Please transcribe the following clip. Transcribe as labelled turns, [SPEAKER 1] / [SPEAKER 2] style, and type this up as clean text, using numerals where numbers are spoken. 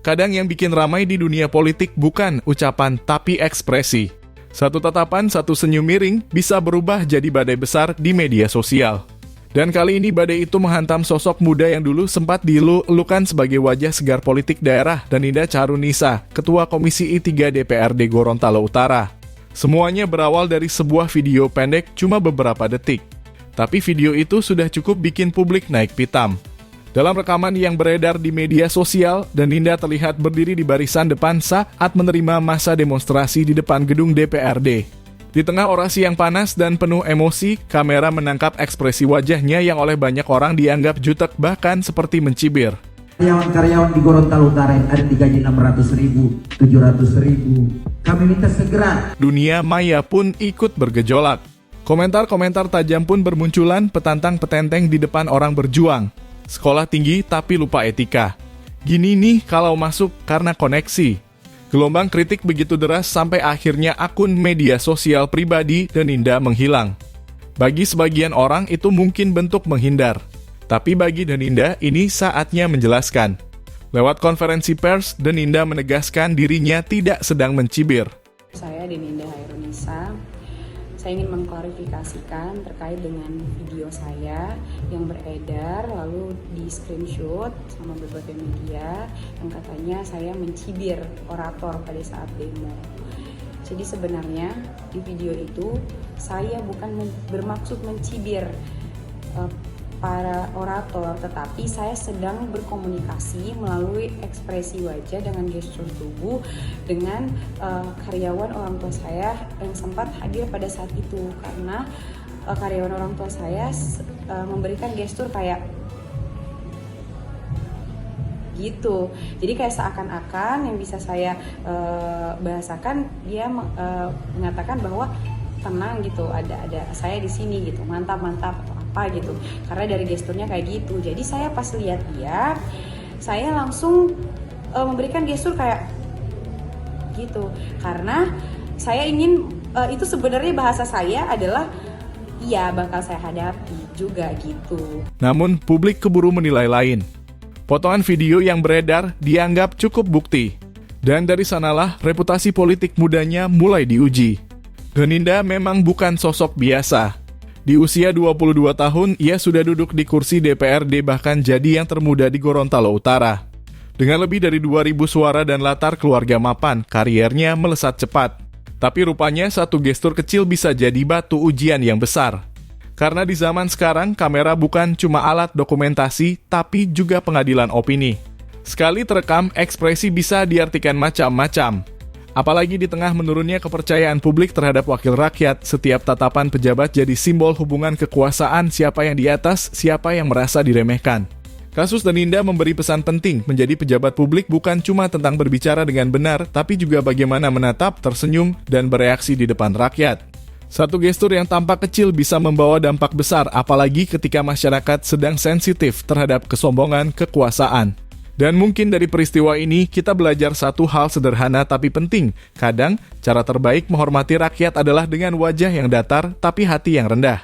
[SPEAKER 1] Kadang yang bikin ramai di dunia politik bukan ucapan tapi ekspresi. Satu tatapan, satu senyum miring bisa berubah jadi badai besar di media sosial. Dan kali ini badai itu menghantam sosok muda yang dulu sempat dielu-elukan sebagai wajah segar politik daerah, Daninda Carunisa, Ketua Komisi I3 DPRD Gorontalo Utara. Semuanya berawal dari sebuah video pendek cuma beberapa detik. Tapi video itu sudah cukup bikin publik naik pitam. Dalam rekaman yang beredar di media sosial, Daninda terlihat berdiri di barisan depan saat menerima massa demonstrasi di depan gedung DPRD. Di tengah orasi yang panas dan penuh emosi, kamera menangkap ekspresi wajahnya yang oleh banyak orang dianggap jutek bahkan seperti mencibir.
[SPEAKER 2] Karyawan di Gorontalo Utara yang ada digaji 600.000, 700.000. Kami minta segera.
[SPEAKER 1] Dunia maya pun ikut bergejolak. Komentar-komentar tajam pun bermunculan petantang petenteng di depan orang berjuang. Sekolah tinggi tapi lupa etika. Gini nih kalau masuk karena koneksi. Gelombang kritik begitu deras sampai akhirnya akun media sosial pribadi Daninda menghilang. Bagi sebagian orang itu mungkin bentuk menghindar. Tapi bagi Daninda ini saatnya menjelaskan. Lewat konferensi pers, Daninda menegaskan dirinya tidak sedang mencibir.
[SPEAKER 3] Saya Daninda Carunisa. Saya ingin mengklarifikasikan terkait dengan video saya yang beredar lalu di screenshot sama berbagai media yang katanya saya mencibir orator pada saat demo. Jadi sebenarnya di video itu saya bukan bermaksud mencibir para orator, tetapi saya sedang berkomunikasi melalui ekspresi wajah dengan gestur tubuh dengan karyawan orang tua saya yang sempat hadir pada saat itu, karena karyawan orang tua saya memberikan gestur kayak gitu. Jadi kayak seakan-akan yang bisa saya bahasakan, dia mengatakan bahwa tenang gitu, ada saya di sini gitu, mantap atau apa gitu, karena dari gesturnya kayak gitu. Jadi saya pas lihat dia, saya langsung memberikan gestur kayak gitu, karena saya ingin itu sebenarnya bahasa saya adalah iya bakal saya hadapi juga gitu.
[SPEAKER 1] Namun publik keburu menilai lain. Potongan video yang beredar dianggap cukup bukti, dan dari sanalah reputasi politik mudanya mulai diuji. Daninda memang bukan sosok biasa. Di usia 22 tahun, ia sudah duduk di kursi DPRD bahkan jadi yang termuda di Gorontalo Utara. Dengan lebih dari 2.000 suara dan latar keluarga mapan, kariernya melesat cepat. Tapi rupanya satu gestur kecil bisa jadi batu ujian yang besar. Karena di zaman sekarang, kamera bukan cuma alat dokumentasi, tapi juga pengadilan opini. Sekali terekam, ekspresi bisa diartikan macam-macam. Apalagi di tengah menurunnya kepercayaan publik terhadap wakil rakyat, setiap tatapan pejabat jadi simbol hubungan kekuasaan, siapa yang di atas, siapa yang merasa diremehkan. Kasus Daninda memberi pesan penting, menjadi pejabat publik bukan cuma tentang berbicara dengan benar, tapi juga bagaimana menatap, tersenyum, dan bereaksi di depan rakyat. Satu gestur yang tampak kecil bisa membawa dampak besar, apalagi ketika masyarakat sedang sensitif terhadap kesombongan kekuasaan. Dan mungkin dari peristiwa ini kita belajar satu hal sederhana tapi penting. Kadang cara terbaik menghormati rakyat adalah dengan wajah yang datar tapi hati yang rendah.